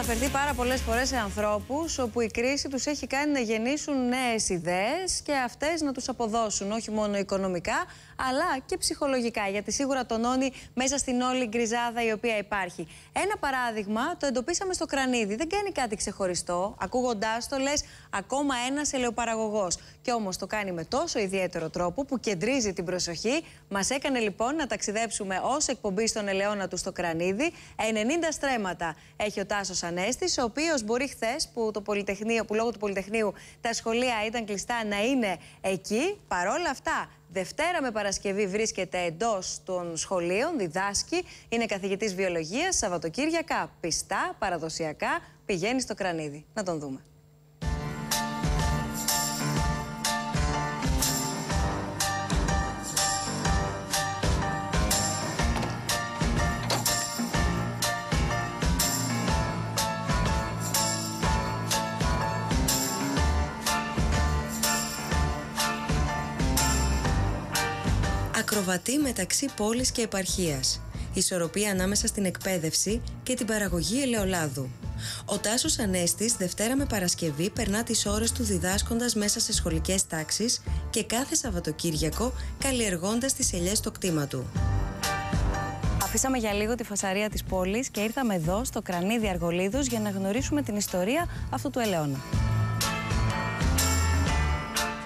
αναφερθεί πάρα πολλές φορές σε ανθρώπους όπου η κρίση τους έχει κάνει να γεννήσουν νέες ιδέες και αυτές να τους αποδώσουν όχι μόνο οικονομικά αλλά και ψυχολογικά, γιατί σίγουρα τονώνει μέσα στην όλη γκριζάδα η οποία υπάρχει. Ένα παράδειγμα το εντοπίσαμε στο Κρανίδι. Δεν κάνει κάτι ξεχωριστό. Ακούγοντάς το λες ακόμα ένας ελαιοπαραγωγός. Και όμως το κάνει με τόσο ιδιαίτερο τρόπο που κεντρίζει την προσοχή. Μας έκανε λοιπόν να ταξιδέψουμε ως εκπομπή στον ελαιόνα του στο Κρανίδι. 90 στρέμματα έχει ο Τάσος Ανέστης, ο οποίος μπορεί χθες που λόγω του Πολυτεχνείου τα σχολεία ήταν κλειστά να είναι εκεί. Παρόλα αυτά, Δευτέρα με Παρασκευή βρίσκεται εντός των σχολείων, διδάσκει, είναι καθηγητής βιολογίας, Σαββατοκύριακα πιστά, παραδοσιακά, πηγαίνει στο Κρανίδι. Να τον δούμε. Ακροβατεί μεταξύ πόλης και επαρχίας. Ισορροπία ανάμεσα στην εκπαίδευση και την παραγωγή ελαιολάδου. Ο Τάσος Ανέστης Δευτέρα με Παρασκευή περνά τις ώρες του διδάσκοντας μέσα σε σχολικές τάξεις και κάθε Σαββατοκύριακο καλλιεργώντας τις ελιές στο κτήμα του. Αφήσαμε για λίγο τη φασαρία της πόλης και ήρθαμε εδώ στο Κρανίδι Αργολίδους για να γνωρίσουμε την ιστορία αυτού του ελαιόνα.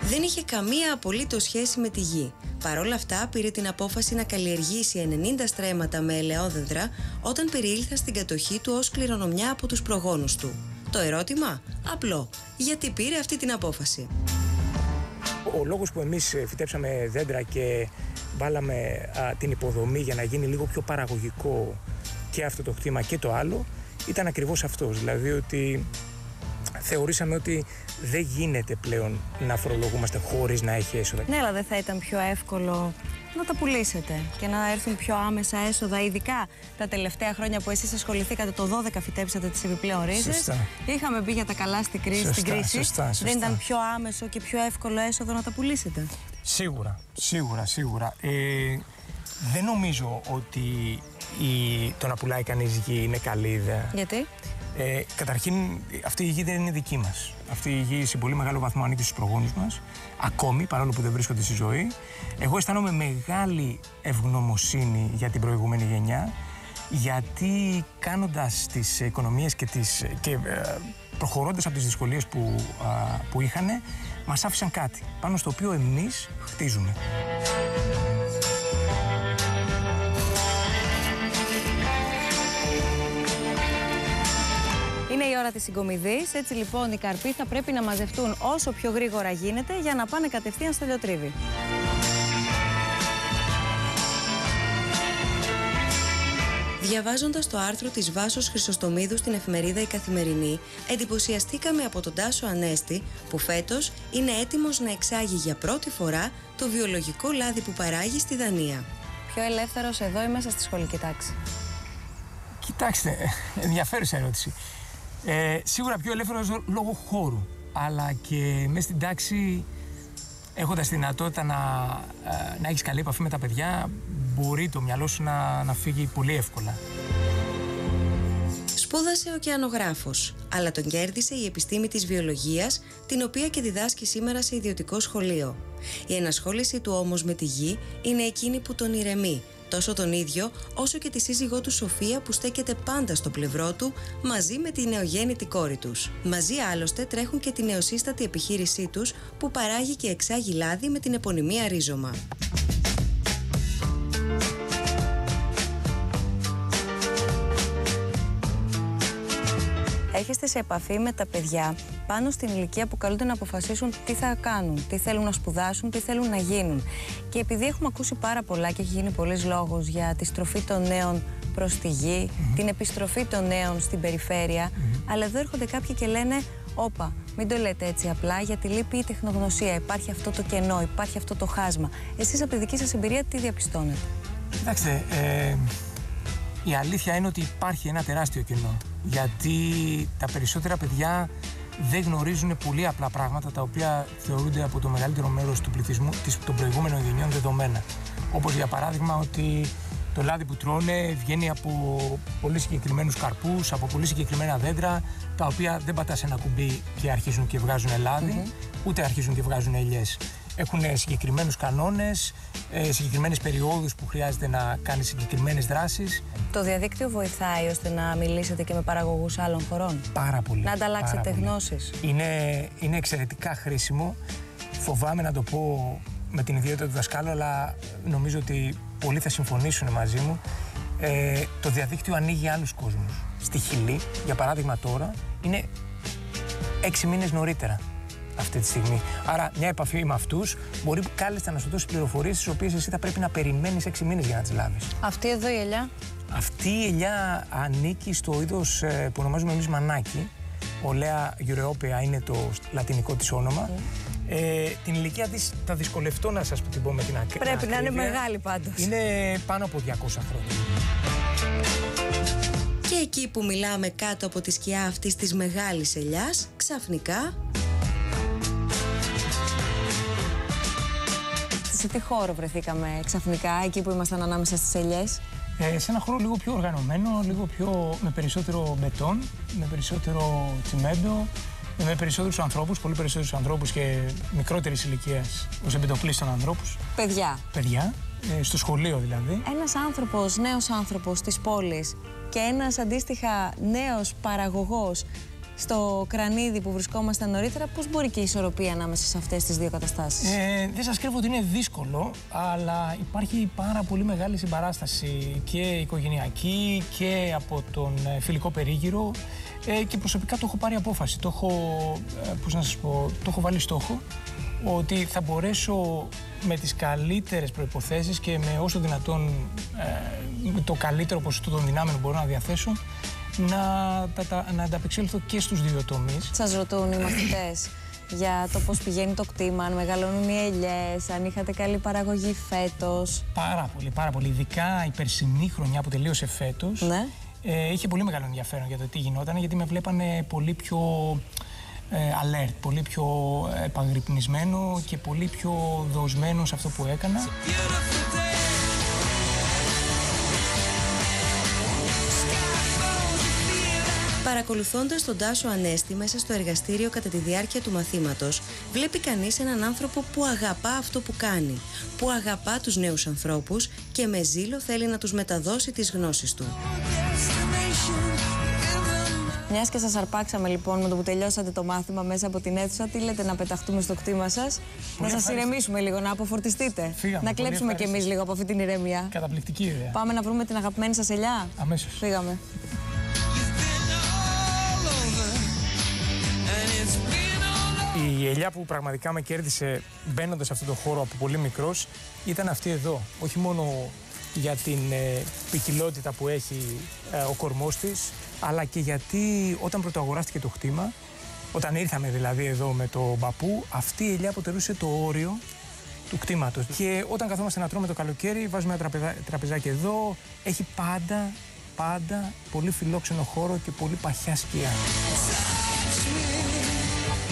Δεν είχε καμία απολύτως σχέση με τη γη. Παρ' όλα αυτά πήρε την απόφαση να καλλιεργήσει 90 στρέμματα με ελαιόδεντρα όταν περιήλθαν στην κατοχή του ως κληρονομιά από τους προγόνους του. Το ερώτημα? Απλό. Γιατί πήρε αυτή την απόφαση? Ο λόγος που εμείς φυτέψαμε δέντρα και βάλαμε την υποδομή για να γίνει λίγο πιο παραγωγικό και αυτό το κτήμα και το άλλο ήταν ακριβώς αυτός. Δηλαδή ότι θεωρήσαμε ότι δεν γίνεται πλέον να φορολογούμαστε χωρίς να έχει έσοδα. Ναι, αλλά δεν θα ήταν πιο εύκολο να τα πουλήσετε και να έρθουν πιο άμεσα έσοδα, ειδικά τα τελευταία χρόνια που εσείς ασχοληθήκατε, το 12 φυτέψατε τις επιπλέον ρίζες. Σωστά. Είχαμε μπει για τα καλά στην κρίση. Σωστά. Δεν ήταν πιο άμεσο και πιο εύκολο έσοδο να τα πουλήσετε? Σίγουρα. Δεν νομίζω ότι το να πουλάει κανείς γη είναι καλή ιδέα. Γιατί? Καταρχήν, αυτή η γη δεν είναι δική μας. Αυτή η γη σε πολύ μεγάλο βαθμό ανήκει στους προγόνους μας, ακόμη, παρόλο που δεν βρίσκονται στη ζωή. Εγώ αισθάνομαι μεγάλη ευγνωμοσύνη για την προηγούμενη γενιά, γιατί κάνοντας τις οικονομίες και προχωρώντας από τις δυσκολίες που είχαν, μας άφησαν κάτι, πάνω στο οποίο εμείς χτίζουμε. Είναι η ώρα της συγκομιδής, έτσι λοιπόν οι καρποί θα πρέπει να μαζευτούν όσο πιο γρήγορα γίνεται για να πάνε κατευθείαν στο ελαιοτρίβι. Διαβάζοντας το άρθρο της Βάσος Χρυσοστομίδου στην εφημερίδα Η Καθημερινή, εντυπωσιαστήκαμε από τον Τάσο Ανέστη που φέτος είναι έτοιμος να εξάγει για πρώτη φορά το βιολογικό λάδι που παράγει στη Δανία. Πιο ελεύθερος εδώ ή μέσα στη σχολική τάξη? Κοιτάξτε, ενδιαφέρουσα ερώτηση. Σίγουρα πιο ελεύθερος λόγω χώρου, αλλά και μέσα στην τάξη, έχοντας τη δυνατότητα να έχεις καλή επαφή με τα παιδιά, μπορεί το μυαλό σου να φύγει πολύ εύκολα. Σπούδασε ωκεανογράφος, αλλά τον κέρδισε η επιστήμη της βιολογίας, την οποία και διδάσκει σήμερα σε ιδιωτικό σχολείο. Η ενασχόληση του όμως με τη γη είναι εκείνη που τον ηρεμεί, τόσο τον ίδιο όσο και τη σύζυγό του Σοφία που στέκεται πάντα στο πλευρό του μαζί με τη νεογέννητη κόρη τους. Μαζί άλλωστε τρέχουν και τη νεοσύστατη επιχείρησή τους που παράγει και εξάγει λάδι με την επωνυμία ρίζωμα. Έχεστε σε επαφή με τα παιδιά πάνω στην ηλικία που καλούνται να αποφασίσουν τι θα κάνουν, τι θέλουν να σπουδάσουν, τι θέλουν να γίνουν. Και επειδή έχουμε ακούσει πάρα πολλά και έχει γίνει πολλής λόγος για τη στροφή των νέων προς τη γη, την επιστροφή των νέων στην περιφέρεια, αλλά εδώ έρχονται κάποιοι και λένε όπα, μην το λέτε έτσι απλά, γιατί λείπει η τεχνογνωσία, υπάρχει αυτό το κενό, υπάρχει αυτό το χάσμα. Εσείς από τη δική σας εμπειρία τι διαπιστώνετε? Κοιτάξτε, η αλήθεια είναι ότι υπάρχει ένα τεράστιο κενό, γιατί τα περισσότερα παιδιά δεν γνωρίζουν πολύ απλά πράγματα τα οποία θεωρούνται από το μεγαλύτερο μέρος του πληθυσμού των προηγούμενων γενιών δεδομένα. Όπως για παράδειγμα ότι Το λάδι που τρώνε βγαίνει από πολύ συγκεκριμένους καρπούς, από πολύ συγκεκριμένα δέντρα, τα οποία δεν πατάς ένα κουμπί και αρχίζουν και βγάζουν λάδι, ούτε αρχίζουν και βγάζουν ελιές. Έχουν συγκεκριμένους κανόνες, συγκεκριμένες περιόδους που χρειάζεται να κάνεις συγκεκριμένες δράσεις. Το διαδίκτυο βοηθάει ώστε να μιλήσετε και με παραγωγούς άλλων χωρών. Πάρα πολύ. Να ανταλλάξετε γνώσεις. Είναι εξαιρετικά χρήσιμο. Φοβάμαι να το πω με την ιδιότητα του δασκάλου, αλλά νομίζω ότι πολλοί θα συμφωνήσουν μαζί μου. Το διαδίκτυο ανοίγει άλλους κόσμους. Στη Χιλή, για παράδειγμα τώρα, είναι 6 μήνες νωρίτερα αυτή τη στιγμή. Άρα μια επαφή με αυτούς μπορεί κάλλιστα να σου δώσει πληροφορίες τις οποίες εσύ θα πρέπει να περιμένεις 6 μήνες για να τις λάβεις. Αυτή εδώ η ελιά. Αυτή η ελιά ανήκει στο είδος που ονομάζουμε εμείς μανάκι. Ολέα Europaea είναι το λατινικό της όνομα. Την ηλικία της θα δυσκολευτώ να σας την πω με την ακρίβεια. Πρέπει να είναι μεγάλη πάντως. Είναι πάνω από 200 χρόνια. Και εκεί που μιλάμε κάτω από τη σκιά αυτής της μεγάλης ελιάς, ξαφνικά... Σε τι χώρο βρεθήκαμε ξαφνικά, εκεί που ήμασταν ανάμεσα στις ελιές? Σε ένα χώρο λίγο πιο οργανωμένο, με περισσότερο μπετόν, με περισσότερο τσιμέντο, με περισσότερους ανθρώπους, πολύ περισσότερους ανθρώπους και μικρότερης ηλικίας ως επιτοπλίστων ανθρώπους. Παιδιά, στο σχολείο δηλαδή. Ένας άνθρωπος, νέος άνθρωπος της πόλης και ένας αντίστοιχα νέος παραγωγός στο Κρανίδι που βρισκόμασταν νωρίτερα, πώς μπορεί και η ισορροπία ανάμεσα σε αυτές τις δύο καταστάσεις? Δεν σας κρύβω ότι είναι δύσκολο, αλλά υπάρχει πάρα πολύ μεγάλη συμπαράσταση και οικογενειακή και από τον φιλικό περίγυρο και προσωπικά το έχω πάρει απόφαση. Το έχω βάλει στόχο ότι θα μπορέσω με τις καλύτερες προϋποθέσεις και με όσο δυνατόν το καλύτερο ποσοστό των δυνάμεων που μπορώ να διαθέσω να ανταπεξέλθω και στους δύο τομείς. Σας ρωτούν οι μαθητές για το πώς πηγαίνει το κτήμα, αν μεγαλώνουν οι ελιές, αν είχατε καλή παραγωγή φέτος? Πάρα πολύ. Ειδικά η περσινή χρονιά που τελείωσε φέτος, ναι, είχε πολύ μεγάλο ενδιαφέρον για το τι γινόταν, γιατί με βλέπανε πολύ πιο alert, πολύ πιο επαγρυπνισμένο και πολύ πιο δοσμένο σε αυτό που έκανα. Παρακολουθώντας τον Τάσο Ανέστη μέσα στο εργαστήριο κατά τη διάρκεια του μαθήματος, βλέπει κανείς έναν άνθρωπο που αγαπά αυτό που κάνει, που αγαπά τους νέους ανθρώπους και με ζήλο θέλει να τους μεταδώσει τις γνώσεις του. Μιας και σας αρπάξαμε λοιπόν με το που τελειώσατε το μάθημα μέσα από την αίθουσα, τι λέτε, να πεταχτούμε στο κτήμα σας? Να σας ηρεμήσουμε λίγο, να αποφορτιστείτε? Φύγαμε, να κλέψουμε κι εμείς λίγο από αυτή την ηρεμία. Καταπληκτική ιδέα. Πάμε να βρούμε την αγαπημένη σας ελιά. Αμέσως. Φύγαμε. Η ελιά που πραγματικά με κέρδισε μπαίνοντας σε αυτόν τον χώρο από πολύ μικρός ήταν αυτή εδώ. Όχι μόνο για την ποικιλότητα που έχει ο κορμός της, αλλά και γιατί όταν πρωτοαγοράστηκε το κτήμα, όταν ήρθαμε δηλαδή εδώ με το παππού, αυτή η ελιά αποτελούσε το όριο του κτήματος. Και όταν καθόμαστε να τρώμε το καλοκαίρι, βάζουμε ένα τραπεζάκι εδώ, έχει πάντα πολύ φιλόξενο χώρο και πολύ παχιά σκιά.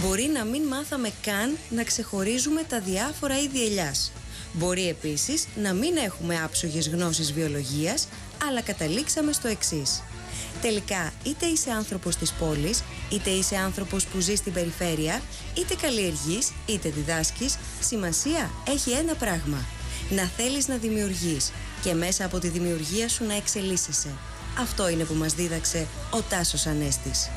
Μπορεί να μην μάθαμε καν να ξεχωρίζουμε τα διάφορα είδη ελιάς. Μπορεί επίσης να μην έχουμε άψογες γνώσεις βιολογίας, αλλά καταλήξαμε στο εξής. Τελικά, είτε είσαι άνθρωπος της πόλης, είτε είσαι άνθρωπος που ζει στην περιφέρεια, είτε καλλιεργείς, είτε διδάσκεις, σημασία έχει ένα πράγμα. Να θέλεις να δημιουργείς και μέσα από τη δημιουργία σου να εξελίσσεσαι. Αυτό είναι που μας δίδαξε ο Τάσος Ανέστης.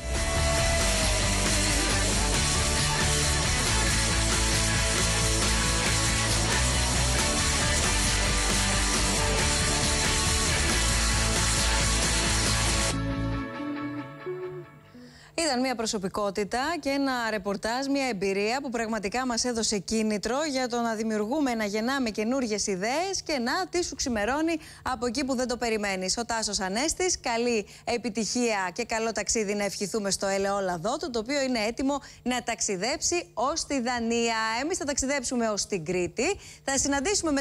Ήταν μια προσωπικότητα και ένα ρεπορτάζ, μια εμπειρία που πραγματικά μας έδωσε κίνητρο για το να δημιουργούμε, να γεννάμε καινούργιες ιδέες και να τι σου ξημερώνει από εκεί που δεν το περιμένεις. Ο Τάσος Ανέστης, καλή επιτυχία και καλό ταξίδι να ευχηθούμε στο ελαιόλαδό του, το οποίο είναι έτοιμο να ταξιδέψει ως τη Δανία. Εμείς θα ταξιδέψουμε ως την Κρήτη, θα συναντήσουμε